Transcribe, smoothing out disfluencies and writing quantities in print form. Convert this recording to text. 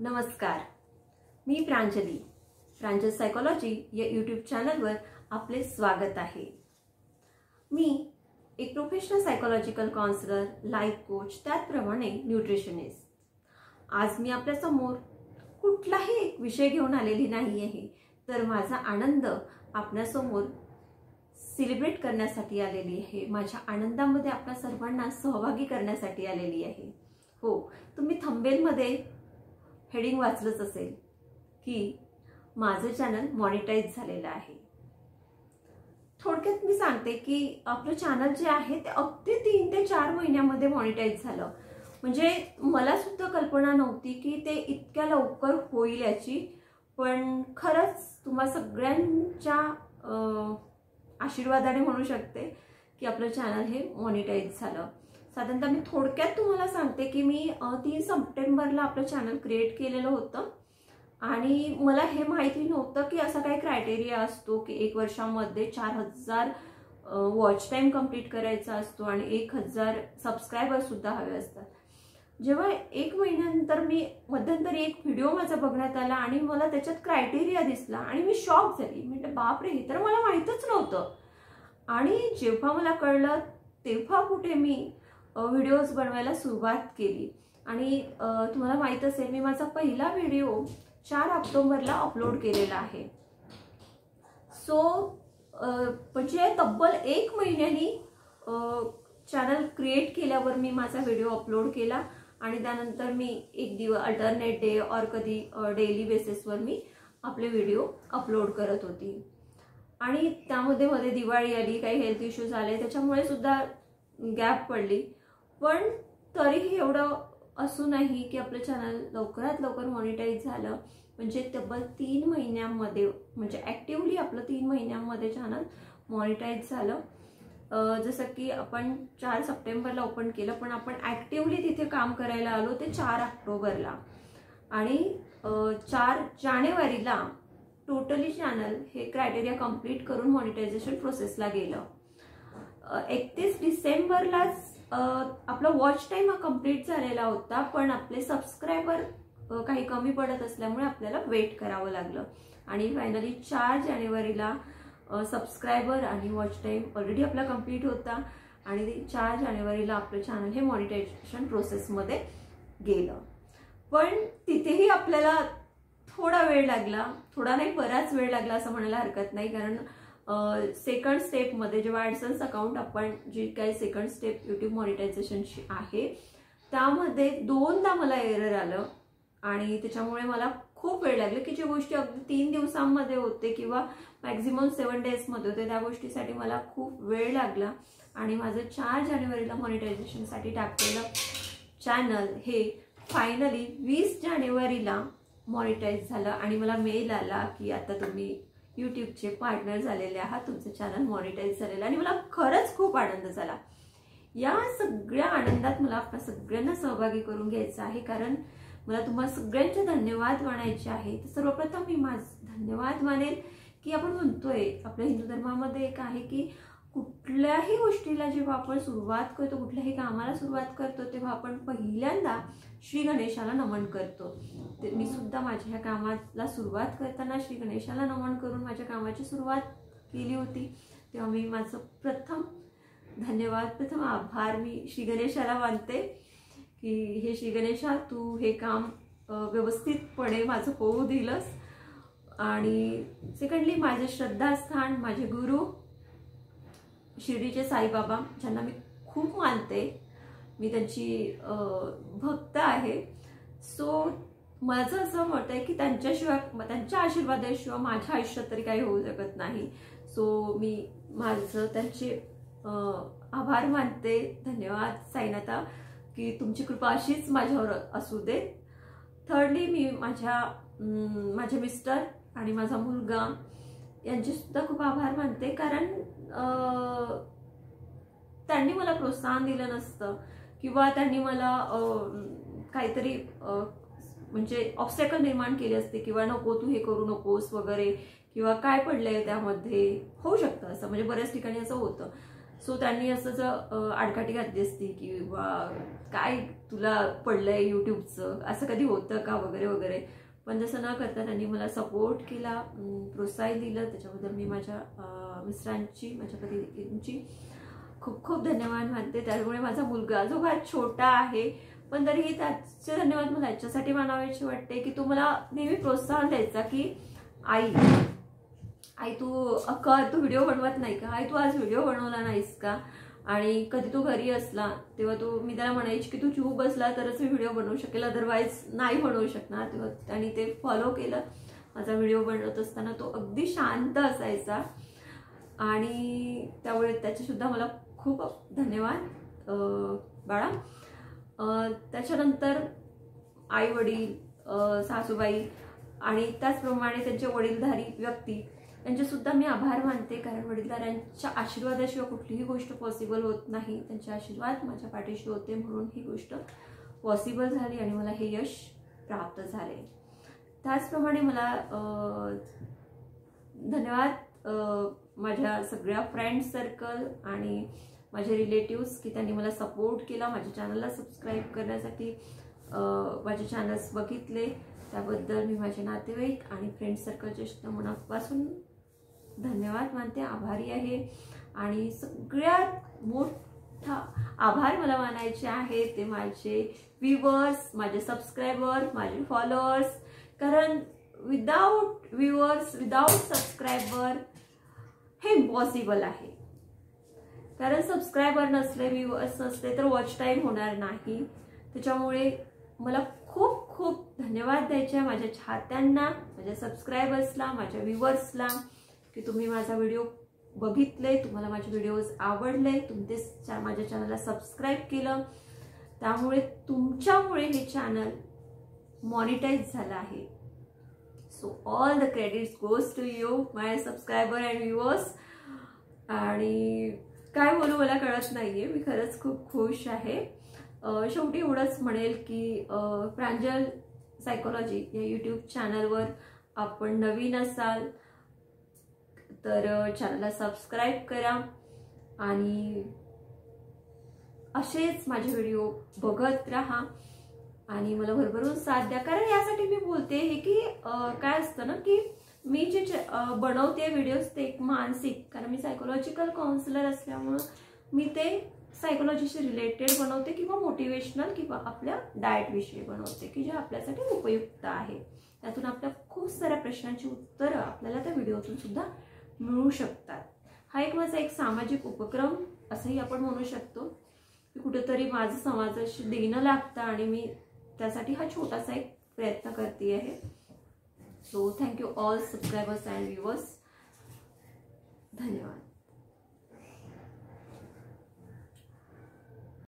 नमस्कार, मी प्रांजली. प्रांजल सायकोलॉजी या यूट्यूब चॅनलवर आपले स्वागत आहे. मी एक professional psychological counsellor, life coach, त्याचप्रमाणे न्यूट्रिशनिस्ट. आज मी आपल्या समोर कुठलाही एक विषय घेऊन आलेली नाही आहे, तर माझा आनंद आपल्यासमोर सेलिब्रेट करण्यासाठी आलेली आहे. माझ्या आनंदामध्ये आपल्या सर्वांना सहभागी करण्यासाठी आलेली आहे. हो, तुम्ही थंबनेलमध्ये हेडिंग वाचलंच असेल की माझं चॅनल मॉनिटाईज झालेलं आहे. थोडक्यात मी सांगते की आपलं चॅनल जे आहे ते अगदी 3 ते 4 महिन्यामध्ये मॉनिटाईज झालं. म्हणजे मला सुद्धा कल्पना नव्हती की ते इतक्या लवकर होईल याची. पण खरंच तुम्हा सगळ्यांच्या आशीर्वादाने म्हणू शकते की आपलं चॅनल हे मॉनिटाईज झालं. साधारणतः मी थोडक्यात तुम्हाला सांगते की मी 3 सप्टेंबरला आपलं चॅनल क्रिएट केलेलं होतं आणि मला हे माहिती नव्हतं की असा काही क्रायटेरिया असतो की 1 वर्षामध्ये 4000 वॉच टाइम कंप्लीट करायचा असतो आणि 1000 सबस्क्रायबर सुद्धा हवे असतात. जेव्हा 1 महिन्यानंतर मी मध्यंतरी एक व्हिडिओ माझा बघण्यात आला आणि मला त्याच्यात क्रायटेरिया दिसला आणि मी शॉक झाली. म्हटलं बापरे, हे तर मला माहीतच नव्हतं. आणि जेव्हा मला कळलं तेव्हा कुठे मी व्हिडिओज बनवायला सुरुवात केली. आणि तुम्हाला माहित असेल मी माझा पहिला व्हिडिओ 4 ऑक्टोबरला अपलोड केलेला आहे. सो म्हणजे तब्बल 1 महिन्यानी चॅनल क्रिएट केल्यावर मी माझा व्हिडिओ अपलोड केला आणि त्यानंतर मी एक दिवस अल्टरनेट डे और कधी डेली बेसिसवर मी आपले व्हिडिओ अपलोड करत होती. आणि त्यामध्ये मध्ये दिवाळी आली, काही हेल्थ इश्यूज आले, त्याच्यामुळे सुद्धा गॅप पडली. पण तरीही एवढं असूनही की आपलं चॅनल लवकरात लवकर मॉनिटाईज झालं. म्हणजे तब्बल 3 महिन्यांमध्ये, म्हणजे ॲक्टिवली आपलं 3 महिन्यांमध्ये चॅनल मॉनिटाईज झालं. जसं की आपण 4 सप्टेंबरला ओपन केलं, पण आपण ॲक्टिवली तिथे काम करायला आलो ते 4 ऑक्टोबरला. आणि 4 जानेवारीला टोटली चॅनल हे क्रायटेरिया कंप्लीट करून मॉनिटायझेशन प्रोसेसला गेलं. 31 डिसेंबरलाच आपला वॉच टाइम हा कंप्लीट झालेला होता, पण आपले सबस्क्रायबर काही कमी पडत असल्यामुळे आपल्याला वेट करावं लागलं. आणि फायनली 4 जानेवारीला सबस्क्रायबर आणि वॉच टाइम ऑलरेडी आपला कंप्लीट होता आणि 4 जानेवारीला आपलं चॅनल हे मॉनिटायझेशन प्रोसेसमध्ये गेलं. पण तिथेही आपल्याला थोडा वेळ लागला, थोडा नाही बराच वेळ लागला असं म्हणायला हरकत नाही. कारण सेकंड स्टेपमध्ये जेव्हा ॲडसन्स अकाउंट आपण जी काही सेकंड स्टेप यूट्यूब मॉनिटायझेशनची आहे त्यामध्ये 2दा मला एरर आलं आणि त्याच्यामुळे मला खूप वेळ लागला की जी गोष्टी अगदी 3 दिवसांमध्ये होते किंवा मॅक्झिमम 7 डेजमध्ये होते त्या गोष्टीसाठी मला खूप वेळ लागला. आणि माझं 4 जानेवारीला मॉनिटायझेशनसाठी टाकलेलं चॅनल हे फायनली 20 जानेवारीला मॉनिटाईज झालं आणि मला मेल आला की आता तुम्ही यूट्यूबचे पार्टनर झालेले आहात, तुमचं चॅनल मॉनिटाईज झालेलं. आणि मला खरंच खूप आनंद झाला. या सगळ्या आनंदात मला आपल्या सगळ्यांना सहभागी करून घ्यायचं आहे, कारण मला तुम्हाला सगळ्यांचे धन्यवाद मानायचे आहे. तर सर्वप्रथम मी माझं धन्यवाद मानेल की आपण म्हणतोय आपल्या हिंदू धर्मामध्ये एक आहे की कुठल्याही गोष्टीला जेव्हा आपण सुरुवात करतो, कुठल्याही कामाला सुरुवात करतो, तेव्हा आपण पहिल्यांदा श्री गणेशाला नमन करतो. ते मी सुद्धा माझ्या ह्या कामाला सुरुवात करताना श्री गणेशाला नमन करून माझ्या कामाची सुरुवात केली होती. तेव्हा मी माझं प्रथम आभार मी श्री गणेशाला मानते की हे श्री गणेशा, तू हे काम व्यवस्थितपणे माझं होऊ दिलंस. आणि सेकंडली माझे श्रद्धास्थान, माझे गुरु शिर्डीचे साईबाबा, ज्यांना मी खूप मानते, मी त्यांची भक्त आहे. सो माझं असं मत आहे की त्यांच्याशिवाय, त्यांच्या आशीर्वादाशिवाय माझ्या आयुष्यात तरी काही होऊ शकत नाही. सो मी माझं त्यांचे आभार मानते. धन्यवाद साईनाथा की तुमची कृपा अशीच माझ्यावर असू दे. थर्डली मी माझे मिस्टर आणि माझा मुलगा यांचे सुद्धा खूप आभार मानते, कारण त्यांनी मला प्रोत्साहन दिलं नसतं किंवा त्यांनी मला काहीतरी म्हणजे ऑब्स्टॅकल निर्माण केले असते किंवा नको तू हे करू नकोस वगैरे, किंवा काय पडलंय त्यामध्ये, होऊ शकतं असं, म्हणजे बऱ्याच ठिकाणी असं होतं. सो त्यांनी असं आडकाठी घातली असती की वा काय तुला पडलंय यूट्यूबचं, असं कधी होतं का वगैरे वगैरे. पण तसं न करता त्यांनी मला सपोर्ट केला, प्रोत्साहन दिलं. त्याच्याबद्दल मी माझ्या मिस्टरांची, माझ्या पतींची खूप खूप धन्यवाद मानते. त्यामुळे माझा मुलगा जो फार छोटा आहे पण तरीही त्याचे धन्यवाद मला याच्यासाठी मानावेसे वाटते की तू मला नेहमी प्रोत्साहन द्यायचा की आई तू व्हिडिओ बनवत नाही का, आई तू आज व्हिडिओ बनवला नाहीस का. आणि कधी तू घरी असला तेव्हा मी त्याला म्हणायची की तू चूप बसला तरच मी व्हिडिओ बनवू शकेल, अदरवाईज नाही बनवू शकणार. तेव्हा त्याने ते फॉलो केलं. माझा व्हिडिओ बनवत असताना तो अगदी शांत असायचा आणि त्यामुळे त्याचे सुद्धा मला खूप धन्यवाद बाळा. त्याच्यानंतर आई वडील, सासूबाई आणि त्याचप्रमाणे त्यांचे वडीलधारी व्यक्ती त्यांचे सुद्धा मी आभार मानते. कारण वडीलधाऱ्यांच्या आशीर्वादाशिवाय कुठलीही गोष्ट पॉसिबल होत नाही. त्यांचे आशीर्वाद माझ्या पाठीशी होते म्हणून ही गोष्ट पॉसिबल झाली आणि मला हे यश प्राप्त झाले. त्याचप्रमाणे मला धन्यवाद माझ्या सगळ्या फ्रेंड सर्कल आणि माझे रिलेटिव्स की त्यांनी मला सपोर्ट केला, माझ्या चॅनलला सबस्क्राईब करण्यासाठी माझे चॅनल्स बघितले. त्याबद्दल मी माझे नातेवाईक आणि फ्रेंड सर्कलचे सुद्धा मनापासून धन्यवाद मानते, आभारी आहे. आणि सगळ्यात मोठा आभार मला मानायचे आहे ते माझे व्ह्यूअर्स, माझे सबस्क्रायबर, माझे फॉलोअर्स. कारण विदाउट व्ह्यूअर्स, विदाउट सबस्क्रायबर हे इम्पॉसिबल आहे. कारण सबस्क्रायबर नसले, व्ह्यूअर्स नसले तर वॉच टाईम होणार नाही. त्याच्यामुळे मला खूप खूप धन्यवाद द्यायचे आहे माझ्या चाहत्यांना, माझ्या सबस्क्रायबर्सला, माझ्या व्ह्यूअर्सला की तुम्ही माझा व्हिडिओ बघितले, तुम्हाला माझे व्हिडिओज आवडले, तुम्ही माझ्या चॅनलला सबस्क्राईब केलं. त्यामुळे तुमच्यामुळे हे चॅनल मॉनिटाईज झालं आहे. So all the credits goes to you my subscriber and viewers. आणि काय बोलू मला कळत नाहीये, मी खरंच खूप खुश आहे. शेवटी एवढंच म्हणेल की प्रांजल सायकोलॉजी या यूट्यूब चॅनलवर आपण नवीन असाल तर चॅनलला सबस्क्राईब करा आणि असेच माझे व्हिडिओ बघत राहा आणि मला भरभरून साथ द्या. कारण यासाठी मी बोलते हे की काय असतं ना की मी जे बनवते व्हिडिओज ते एक मानसिक, कारण मी सायकोलॉजिकल काउन्सिलर असल्यामुळं मी ते सायकोलॉजीशी रिलेटेड बनवते किंवा मोटिवेशनल किंवा आपल्या डाएटविषयी बनवते की जे आपल्यासाठी उपयुक्त आहे. त्यातून आपल्या खूप साऱ्या प्रश्नांची उत्तरं आपल्याला त्या व्हिडिओतून सुद्धा मिळू शकतात. हा एक माझा एक सामाजिक उपक्रम असंही आपण म्हणू शकतो की कुठेतरी माझं समाजाशी देणं लागतं आणि मी त्यासाठी हा छोटासा एक प्रयत्न करते आहे. So thank you all subscribers and viewers. धन्यवाद.